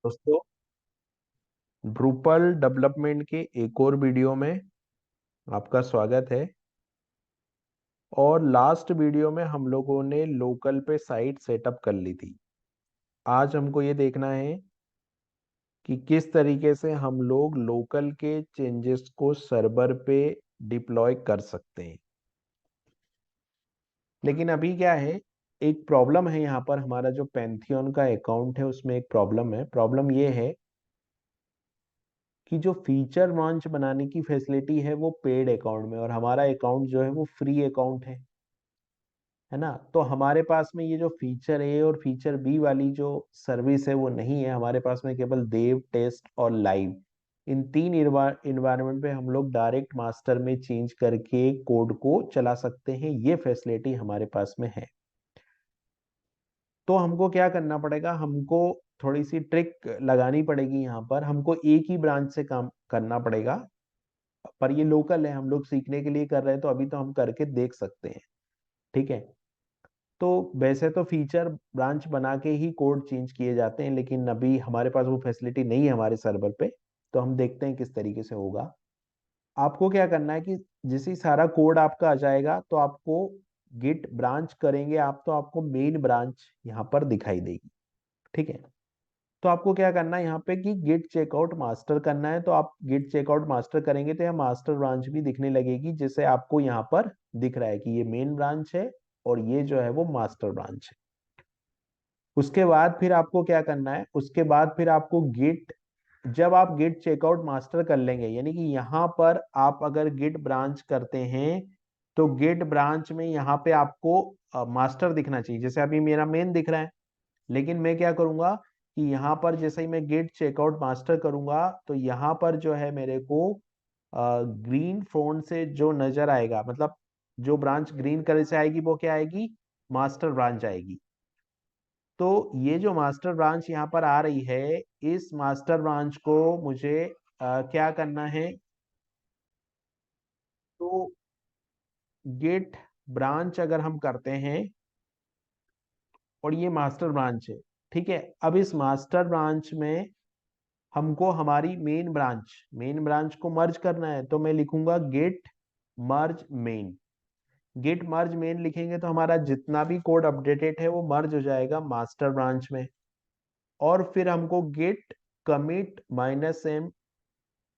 दोस्तों, Drupal development के एक और वीडियो में आपका स्वागत है। और लास्ट वीडियो में हम लोगों ने लोकल पे साइट सेटअप कर ली थी। आज हमको ये देखना है कि किस तरीके से हम लोग लोकल के चेंजेस को सर्वर पे डिप्लॉय कर सकते हैं। लेकिन अभी क्या है, एक प्रॉब्लम है यहाँ पर। हमारा जो पैंथियन का अकाउंट है उसमें एक प्रॉब्लम है। प्रॉब्लम ये है कि जो फीचर लॉन्च बनाने की फैसिलिटी है वो पेड अकाउंट में, और हमारा अकाउंट जो है वो फ्री अकाउंट है ना। तो हमारे पास में ये जो फीचर ए और फीचर बी वाली जो सर्विस है वो नहीं है। हमारे पास में केवल देव, टेस्ट और लाइव, इन तीन इन्वायरमेंट पे हम लोग डायरेक्ट मास्टर में चेंज करके कोड को चला सकते हैं। ये फैसिलिटी हमारे पास में है। तो हमको क्या करना पड़ेगा, हमको थोड़ी सी ट्रिक लगानी पड़ेगी। यहाँ पर हमको एक ही ब्रांच से काम करना पड़ेगा। पर ये लोकल है, हम लोग सीखने के लिए कर रहे हैं, तो अभी तो हम करके देख सकते हैं। ठीक है। तो वैसे तो फीचर ब्रांच बना के ही कोड चेंज किए जाते हैं, लेकिन अभी हमारे पास वो फैसिलिटी नहीं है हमारे सर्वर पे। तो हम देखते हैं किस तरीके से होगा। आपको क्या करना है कि जैसे ही सारा कोड आपका आ जाएगा तो आपको गिट ब्रांच करेंगे आप, तो आपको मेन ब्रांच यहाँ पर दिखाई देगी। ठीक है। तो आपको क्या करना है यहाँ पे कि गिट चेकआउट मास्टर करना है। तो आप गिट चेकआउट मास्टर करेंगे तो यह मास्टर ब्रांच भी दिखने लगेगी, जैसे आपको यहाँ पर दिख रहा है कि ये मेन ब्रांच है और ये जो है वो मास्टर ब्रांच है। उसके बाद फिर आपको क्या करना है, उसके बाद फिर आपको गिट, जब आप गिट चेकआउट मास्टर कर लेंगे, यानी कि यहाँ पर आप अगर गिट ब्रांच करते हैं तो गिट ब्रांच में यहाँ पे आपको मास्टर दिखना चाहिए। जैसे अभी मेरा मेन दिख रहा है, लेकिन मैं क्या करूंगा कि यहाँ पर जैसे ही मैं गिट चेकआउट मास्टर करूंगा तो यहाँ पर जो है मेरे को ग्रीन फोन से जो नजर आएगा, मतलब जो ब्रांच ग्रीन कलर से आएगी वो क्या आएगी, मास्टर ब्रांच आएगी। तो ये जो मास्टर ब्रांच यहाँ पर आ रही है, इस मास्टर ब्रांच को मुझे क्या करना है, तो गेट ब्रांच अगर हम करते हैं और ये मास्टर ब्रांच है। ठीक है। अब इस मास्टर ब्रांच में हमको हमारी मेन ब्रांच को मर्ज करना है। तो मैं लिखूंगा गेट मर्ज मेन। गेट मर्ज मेन लिखेंगे तो हमारा जितना भी कोड अपडेटेड है वो मर्ज हो जाएगा मास्टर ब्रांच में। और फिर हमको गेट कमिट -m,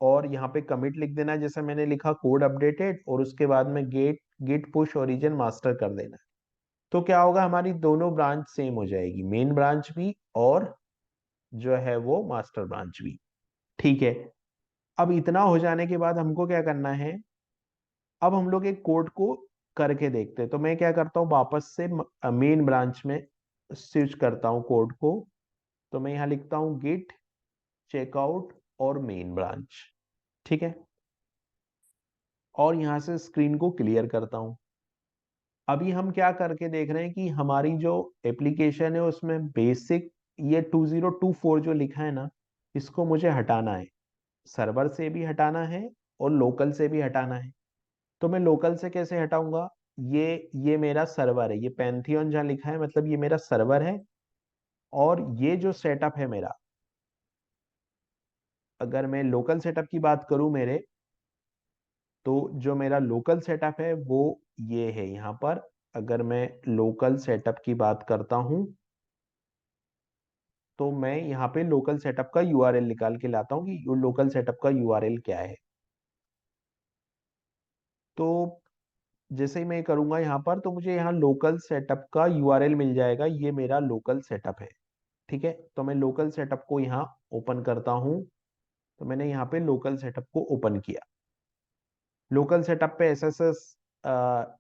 और यहाँ पे कमिट लिख देना है जैसे मैंने लिखा कोड अपडेटेड, और उसके बाद में git git push origin master कर देना है। तो क्या होगा, हमारी दोनों ब्रांच सेम हो जाएगी, मेन ब्रांच भी और जो है वो मास्टर ब्रांच भी। ठीक है। अब इतना हो जाने के बाद हमको क्या करना है, अब हम लोग एक कोड को करके देखते हैं। तो मैं क्या करता हूँ, वापस से मेन ब्रांच में स्विच करता हूँ कोड को। तो मैं यहाँ लिखता हूँ गिट चेकआउट और मेन ब्रांच। ठीक है। और यहाँ से स्क्रीन को क्लियर करता हूँ। अभी हम क्या करके देख रहे हैं कि हमारी जो एप्लीकेशन है उसमें बेसिक ये 2024 जो लिखा है ना, इसको मुझे हटाना है। सर्वर से भी हटाना है और लोकल से भी हटाना है। तो मैं लोकल से कैसे हटाऊंगा, ये मेरा सर्वर है, ये पैंथियन जहाँ लिखा है मतलब ये मेरा सर्वर है। और ये जो सेटअप है मेरा, अगर मैं लोकल सेटअप की बात करूं मेरे, तो जो मेरा लोकल सेटअप है वो ये है यहाँ पर। अगर मैं लोकल सेटअप की बात करता हूं तो मैं यहाँ पे लोकल सेटअप का यूआरएल निकाल के लाता हूँ कि लोकल सेटअप का यूआरएल क्या है। तो जैसे ही मैं करूंगा यहाँ पर तो मुझे यहाँ लोकल सेटअप का यूआरएल मिल जाएगा, ये मेरा लोकल सेटअप है। ठीक है। तो मैं लोकल सेटअप को यहाँ ओपन करता हूँ। तो मैंने यहाँ पे लोकल सेटअप को ओपन किया। लोकल सेटअप पे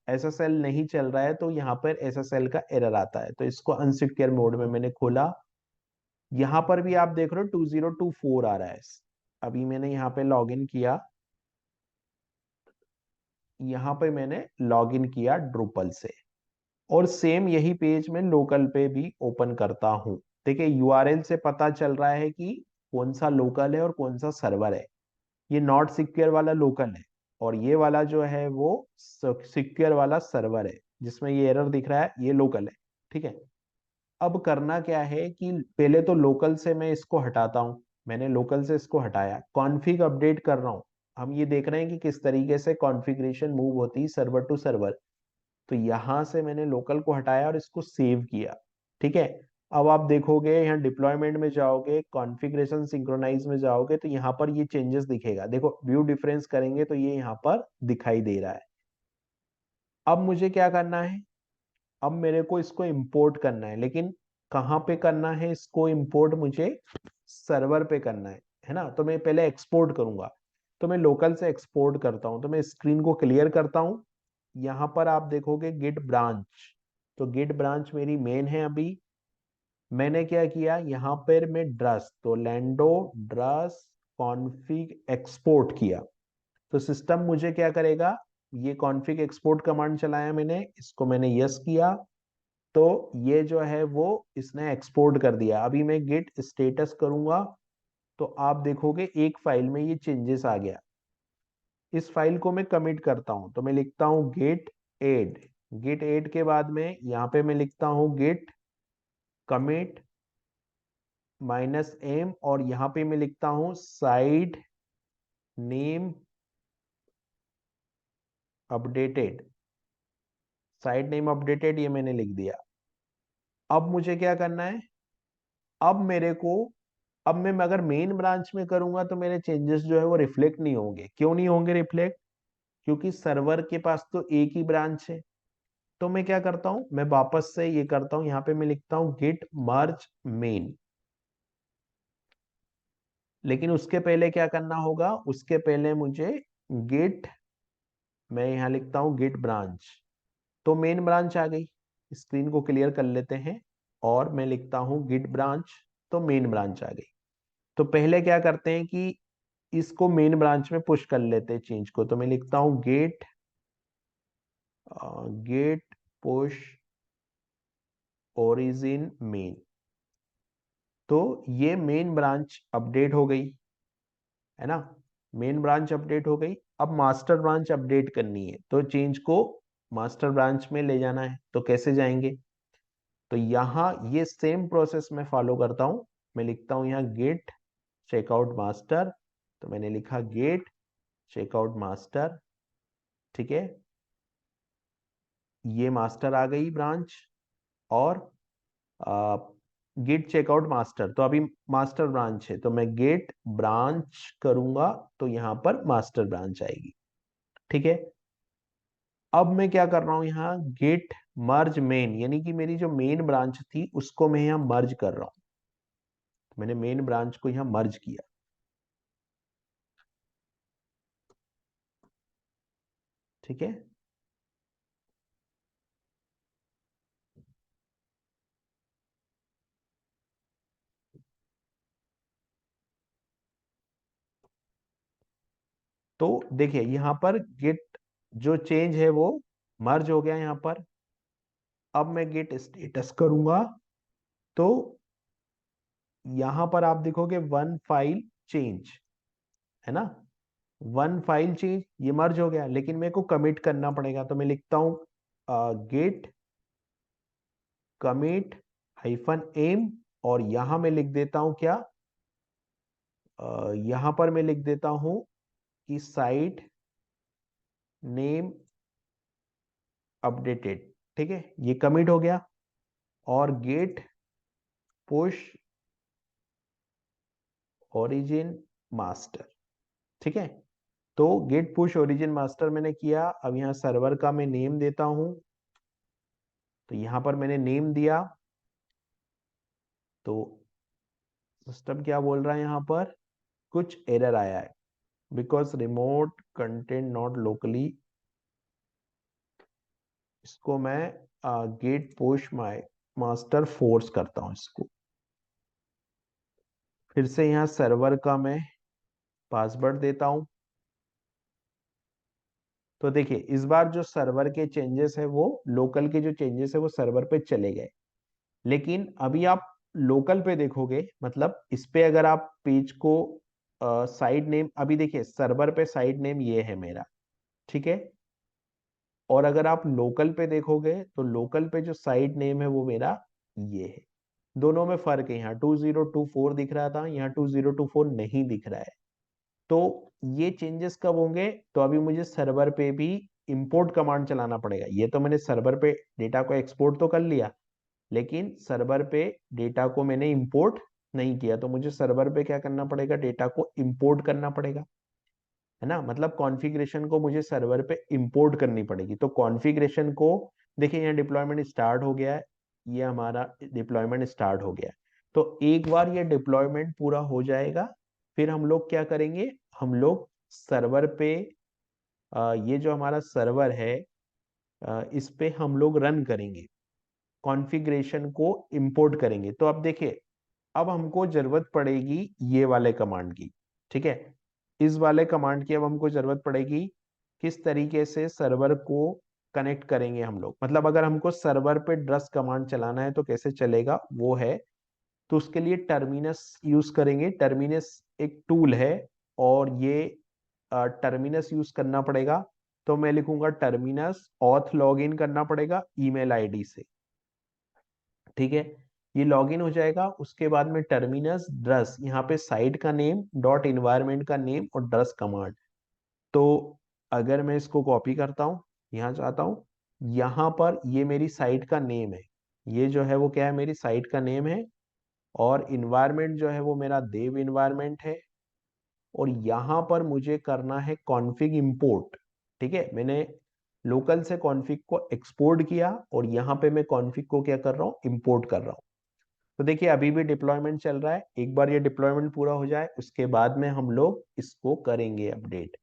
एसएसएल नहीं चल रहा है, तो यहाँ पर एसएसएल का एरर आता है, तो इसको अनसिक्योर मोड में मैंने खोला। यहाँ पर भी आप देख रहे हो 2024 आ रहा है। अभी मैंने यहाँ पे लॉगिन किया, यहाँ पे मैंने लॉगिन किया ड्रूपल से, और सेम यही पेज में लोकल पे भी ओपन करता हूँ। देखिए यूआरएल से पता चल रहा है कि कौन सा लोकल है और कौन सा सर्वर है। ये नॉट सिक्योर वाला लोकल है और ये वाला जो है वो सिक्योर वाला सर्वर है, जिसमें ये एरर दिख रहा है, ये लोकल है। ठीक है। अब करना क्या है कि पहले तो लोकल से मैं इसको हटाता हूँ। मैंने लोकल से इसको हटाया, कॉन्फ़िग अपडेट कर रहा हूँ। हम ये देख रहे हैं कि किस तरीके से कॉन्फ़िगरेशन मूव होती है सर्वर टू सर्वर। तो यहां से मैंने लोकल को हटाया और इसको सेव किया। ठीक है। अब आप देखोगे यहाँ डिप्लॉयमेंट में जाओगे, कॉन्फ़िगरेशन सिंक्रोनाइज में जाओगे, तो यहाँ पर ये चेंजेस दिखेगा। देखो व्यू डिफरेंस करेंगे तो ये यहाँ पर दिखाई दे रहा है। अब मुझे क्या करना है, अब मेरे को इसको इंपोर्ट करना है, लेकिन कहाँ पे करना है इसको इंपोर्ट, मुझे सर्वर पे करना है ना। तो मैं पहले एक्सपोर्ट करूंगा, तो मैं लोकल से एक्सपोर्ट करता हूं। तो मैं स्क्रीन को क्लियर करता हूं। यहाँ पर आप देखोगे गिट ब्रांच, तो गिट ब्रांच मेरी मेन है। अभी मैंने क्या किया, यहाँ पर मैं ड्रस, तो लैंडो ड्रस कॉन्फ़िग एक्सपोर्ट किया। तो सिस्टम मुझे क्या करेगा, ये कॉन्फ़िग एक्सपोर्ट कमांड चलाया मैंने, इसको मैंने यस किया, तो ये जो है वो इसने एक्सपोर्ट कर दिया। अभी मैं गिट स्टेटस करूंगा तो आप देखोगे एक फाइल में ये चेंजेस आ गया। इस फाइल को मैं कमिट करता हूं, तो मैं लिखता हूं गिट एड। गिट एड के बाद में यहाँ पे मैं लिखता हूं गिट कमिट -m, और यहाँ पे मैं लिखता हूं side name updated. Side name updated ये मैंने लिख दिया। अब मुझे क्या करना है, अब मेरे को, अब मैं अगर मेन ब्रांच में करूंगा तो मेरे चेंजेस जो है वो रिफ्लेक्ट नहीं होंगे। क्यों नहीं होंगे रिफ्लेक्ट, क्योंकि सर्वर के पास तो एक ही ब्रांच है। तो मैं क्या करता हूं, मैं वापस से ये करता हूं, यहाँ पे मैं लिखता हूं गिट मर्ज मेन। लेकिन उसके पहले क्या करना होगा, उसके पहले मुझे गिट, मैं यहाँ लिखता हूं गिट ब्रांच। तो मेन ब्रांच आ गई। स्क्रीन को क्लियर कर लेते हैं, और मैं लिखता हूं गिट ब्रांच, तो मेन ब्रांच आ गई। तो पहले क्या करते हैं कि इसको मेन ब्रांच में पुश कर लेते हैं चेंज को। तो मैं लिखता हूं git git push origin main. तो ये मेन ब्रांच अपडेट हो गई, है ना। मेन ब्रांच अपडेट हो गई। अब मास्टर ब्रांच अपडेट करनी है, तो चेंज को मास्टर ब्रांच में ले जाना है। तो कैसे जाएंगे, तो यहाँ ये सेम प्रोसेस मैं फॉलो करता हूं। मैं लिखता हूं यहाँ गेट चेकआउट मास्टर। तो मैंने लिखा गेट चेकआउट मास्टर। ठीक है, ये मास्टर आ गई ब्रांच, और गेट चेकआउट मास्टर, तो अभी मास्टर ब्रांच है, तो मैं गेट ब्रांच करूंगा तो यहाँ पर मास्टर ब्रांच आएगी। ठीक है। अब मैं क्या कर रहा हूँ, यहाँ गेट मर्ज मेन, यानी कि मेरी जो मेन ब्रांच थी उसको मैं यहाँ मर्ज कर रहा हूँ। मैंने मेन ब्रांच को यहाँ मर्ज किया। ठीक है। तो देखिए यहाँ पर गेट जो चेंज है वो मर्ज हो गया यहाँ पर। अब मैं गेट स्टेटस करूंगा, तो यहां पर आप देखोगे वन फाइल चेंज, है ना। वन फाइल चेंज, ये मर्ज हो गया, लेकिन मेरे को कमिट करना पड़ेगा। तो मैं लिखता हूं गेट कमिट -m, और यहां मैं लिख देता हूं क्या, यहां पर मैं लिख देता हूं कि साइट नेम अपडेटेड। ठीक है, ये कमिट हो गया। और गेट पुश ओरिजिन मास्टर। ठीक है, तो गेट पुश ओरिजिन मास्टर मैंने किया। अब यहाँ सर्वर का मैं नेम देता हूं, तो यहां पर मैंने नेम दिया। तो सिस्टम क्या बोल रहा है, यहाँ पर कुछ एरर आया है, because remote content not locally. इसको मैं git push my master force करता हूं इसको। फिर से यहाँ सर्वर का मैं पासवर्ड देता हूं। तो देखिए इस बार जो सर्वर के चेंजेस है वो लोकल के जो चेंजेस है वो सर्वर पे चले गए। लेकिन अभी आप लोकल पे देखोगे, मतलब इस पे अगर आप पेज को साइड नेम, अभी देखिए सर्वर पे साइड नेम ये है मेरा। ठीक है, और अगर आप लोकल पे देखोगे तो लोकल पे जो साइड नेम है वो मेरा ये है। दोनों में फर्क है, यहाँ 2024 दिख रहा था, यहाँ 2024 नहीं दिख रहा है। तो ये चेंजेस कब होंगे? तो अभी मुझे सर्वर पे भी इंपोर्ट कमांड चलाना पड़ेगा। ये तो मैंने सर्वर पे डेटा को एक्सपोर्ट तो कर लिया, लेकिन सर्वर पे डेटा को मैंने इंपोर्ट नहीं किया, तो मुझे सर्वर पे क्या करना पड़ेगा? डेटा को इंपोर्ट करना पड़ेगा, है ना। मतलब कॉन्फ़िगरेशन को मुझे सर्वर पे इंपोर्ट करनी पड़ेगी। तो कॉन्फ़िगरेशन को देखिए, यहाँ डिप्लॉयमेंट स्टार्ट हो गया है, ये हमारा डिप्लॉयमेंट स्टार्ट हो गया है। तो एक बार ये डिप्लॉयमेंट पूरा हो जाएगा, फिर हम लोग क्या करेंगे? हम लोग सर्वर पे ये जो हमारा सर्वर है, इस पे हम लोग रन करेंगे, कॉन्फ़िगरेशन को इंपोर्ट करेंगे। तो अब देखिए, अब हमको जरूरत पड़ेगी ये वाले कमांड की, ठीक है। इस वाले कमांड की अब हमको जरूरत पड़ेगी। किस तरीके से सर्वर को कनेक्ट करेंगे हम लोग? मतलब अगर हमको सर्वर पे ड्रस कमांड चलाना है तो कैसे चलेगा, वो है। तो उसके लिए टर्मिनस यूज करेंगे। टर्मिनस एक टूल है, और ये टर्मिनस यूज करना पड़ेगा। तो मैं लिखूंगा टर्मिनस ऑथ लॉग इन करना पड़ेगा ईमेल आईडी से, ठीक है। ये लॉगिन हो जाएगा। उसके बाद में टर्मिनस ड्रस, यहाँ पे साइट का नेम, डॉट इन्वायरमेंट का नेम और ड्रस कमांड। तो अगर मैं इसको कॉपी करता हूँ, यहाँ चाहता हूँ, यहाँ पर ये मेरी साइट का नेम है। ये जो है वो क्या है? मेरी साइट का नेम है। और इन्वायरमेंट जो है वो मेरा देव इन्वायरमेंट है। और यहाँ पर मुझे करना है कॉन्फ़िग इंपोर्ट, ठीक है। मैंने लोकल से कॉन्फ़िग को एक्सपोर्ट किया, और यहाँ पे मैं कॉन्फ़िग को क्या कर रहा हूँ? इंपोर्ट कर रहा हूँ। तो देखिए, अभी भी डिप्लॉयमेंट चल रहा है। एक बार ये डिप्लॉयमेंट पूरा हो जाए, उसके बाद में हम लोग इसको करेंगे अपडेट।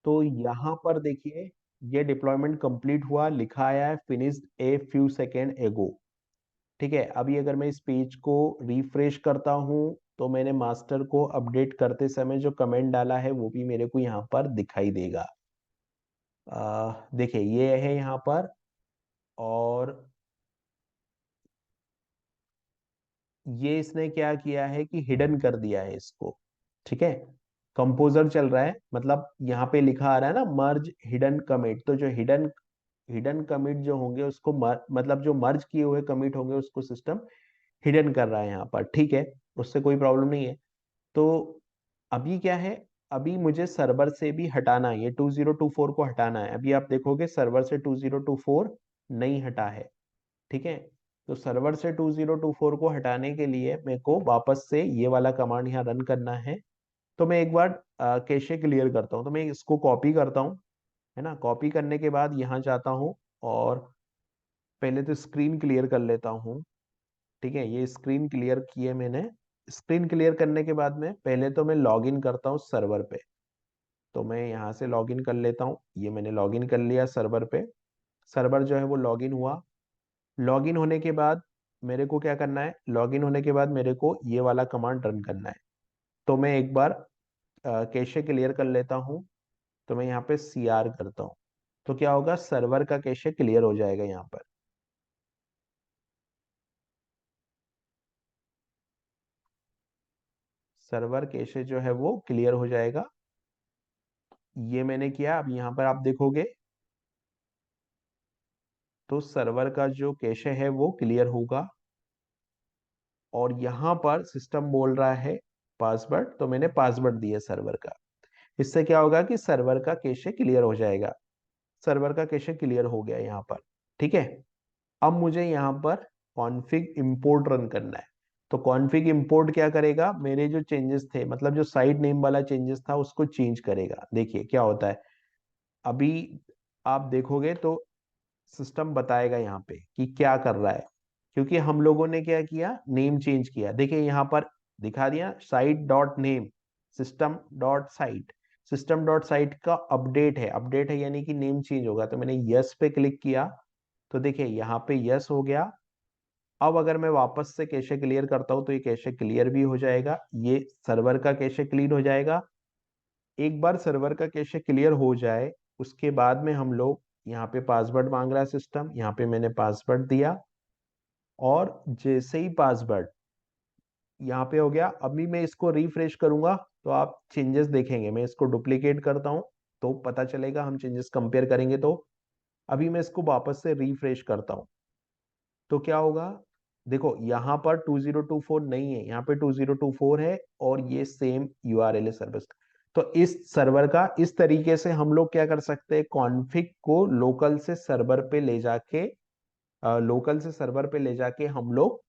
तो यहाँ पर देखिए, ये डिप्लॉयमेंट कंप्लीट हुआ, लिखा आया है फिनिश्ड ए फ्यू सेकेंड एगो, ठीक है। अभी अगर मैं इस पेज को रिफ्रेश करता हूँ, तो मैंने मास्टर को अपडेट करते समय जो कमेंट डाला है वो भी मेरे को यहाँ पर दिखाई देगा। देखिए, ये है यहाँ पर। और ये इसने क्या किया है कि हिडन कर दिया है इसको, ठीक है। कंपोजर चल रहा है, मतलब यहाँ पे लिखा आ रहा है ना, मर्ज हिडन कमिट। तो जो हिडन हिडन कमिट जो होंगे उसको मतलब जो मर्ज किए हुए कमिट होंगे उसको सिस्टम हिडन कर रहा है यहाँ पर, ठीक है। उससे कोई प्रॉब्लम नहीं है। तो अभी क्या है? अभी मुझे सर्वर से भी हटाना है, ये 2024 को हटाना है। अभी आप देखोगे सर्वर से 2024 नहीं हटा है, ठीक है। तो सर्वर से 2024 को हटाने के लिए मेरे को वापस से ये वाला कमांड यहाँ रन करना है। तो मैं एक बार कैशे क्लियर करता हूँ। तो मैं इसको कॉपी करता हूँ, है ना। कॉपी करने के बाद यहाँ जाता हूँ, और पहले तो स्क्रीन क्लियर कर लेता हूँ, ठीक है। ये स्क्रीन क्लियर किए मैंने। स्क्रीन क्लियर करने के बाद में पहले तो मैं लॉग इन करता हूँ सर्वर पे। तो मैं यहाँ से लॉग इन कर लेता हूँ। ये मैंने लॉग इन कर लिया सर्वर पे। सर्वर जो है वो लॉग इन हुआ। लॉगिन होने के बाद मेरे को क्या करना है? लॉगिन होने के बाद मेरे को ये वाला कमांड रन करना है। तो मैं एक बार कैशे क्लियर कर लेता हूँ। तो मैं यहाँ पे CR करता हूँ। तो क्या होगा? सर्वर का कैशे क्लियर हो जाएगा यहाँ पर। सर्वर कैशे जो है वो क्लियर हो जाएगा। ये मैंने किया। अब यहाँ पर आप देखोगे तो सर्वर का जो कैशे है वो क्लियर होगा। और यहाँ पर सिस्टम बोल रहा है पासवर्ड, तो मैंने पासवर्ड दिया सर्वर का। इससे क्या होगा कि सर्वर का कैशे क्लियर हो जाएगा। सर्वर का कैशे क्लियर हो गया यहाँ पर, ठीक है। अब मुझे यहाँ पर कॉन्फ़िग इंपोर्ट रन करना है। तो कॉन्फ़िग इंपोर्ट क्या करेगा? मेरे जो चेंजेस थे, मतलब जो साइट नेम वाला चेंजेस था उसको चेंज करेगा। देखिए क्या होता है। अभी आप देखोगे तो सिस्टम बताएगा यहाँ पे कि क्या कर रहा है। क्योंकि हम लोगों ने क्या किया? नेम चेंज किया। देखिए यहाँ पर दिखा दिया site dot name, system dot site. System dot site का अपडेट है, अपडेट है यानी कि नेम चेंज होगा। तो मैंने यस पे क्लिक किया। तो देखिए यहाँ पे यस हो गया। अब अगर मैं वापस से कैशे क्लियर करता हूँ तो ये कैशे क्लियर भी हो जाएगा, ये सर्वर का कैशे क्लीन हो जाएगा। एक बार सर्वर का कैशे क्लियर हो जाए, उसके बाद में हम लोग यहाँ पे पासवर्ड मांग रहा है सिस्टम, यहाँ पे मैंने पासवर्ड दिया। और जैसे ही पासवर्ड यहाँ पे हो गया, अभी मैं इसको रिफ्रेश करूंगा तो आप चेंजेस देखेंगे। मैं इसको डुप्लीकेट करता हूँ तो पता चलेगा, हम चेंजेस कंपेयर करेंगे। तो अभी मैं इसको वापस से रिफ्रेश करता हूँ। तो क्या होगा, देखो यहाँ पर 2024 नहीं है, यहाँ पे 2024 है, और ये सेम यूआरएल है सर्वर। तो इस सर्वर का इस तरीके से हम लोग क्या कर सकते हैं, कॉन्फ़िग को लोकल से सर्वर पे ले जाके, हम लोग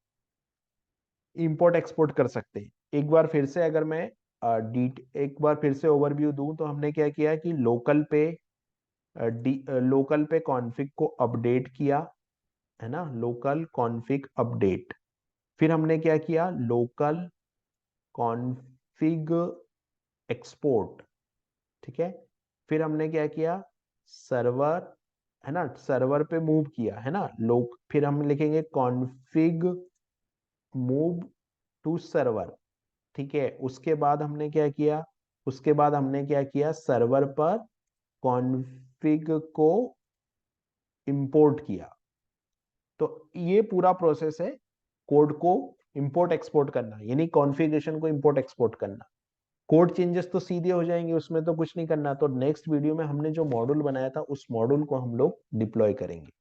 इंपोर्ट एक्सपोर्ट कर सकते हैं। एक बार फिर से अगर मैं एक बार फिर से ओवरव्यू दूं, तो हमने क्या किया कि लोकल पे कॉन्फ़िग को अपडेट किया, है ना, लोकल कॉन्फ़िग अपडेट। फिर हमने क्या किया, लोकल कॉन्फ़िग एक्सपोर्ट, ठीक है। फिर हमने क्या किया, सर्वर, है ना, सर्वर पे मूव किया, है ना, फिर हम लिखेंगे कॉन्फ़िग मूव टू सर्वर, ठीक है। उसके बाद हमने क्या किया, सर्वर पर कॉन्फ़िग को इंपोर्ट किया। तो ये पूरा प्रोसेस है कोड को इंपोर्ट एक्सपोर्ट करना, यानी कॉन्फ़िगरेशन को इंपोर्ट एक्सपोर्ट करना। कोड चेंजेस तो सीधे हो जाएंगे, उसमें तो कुछ नहीं करना। तो नेक्स्ट वीडियो में हमने जो मॉड्यूल बनाया था, उस मॉड्यूल को हम लोग डिप्लॉय करेंगे।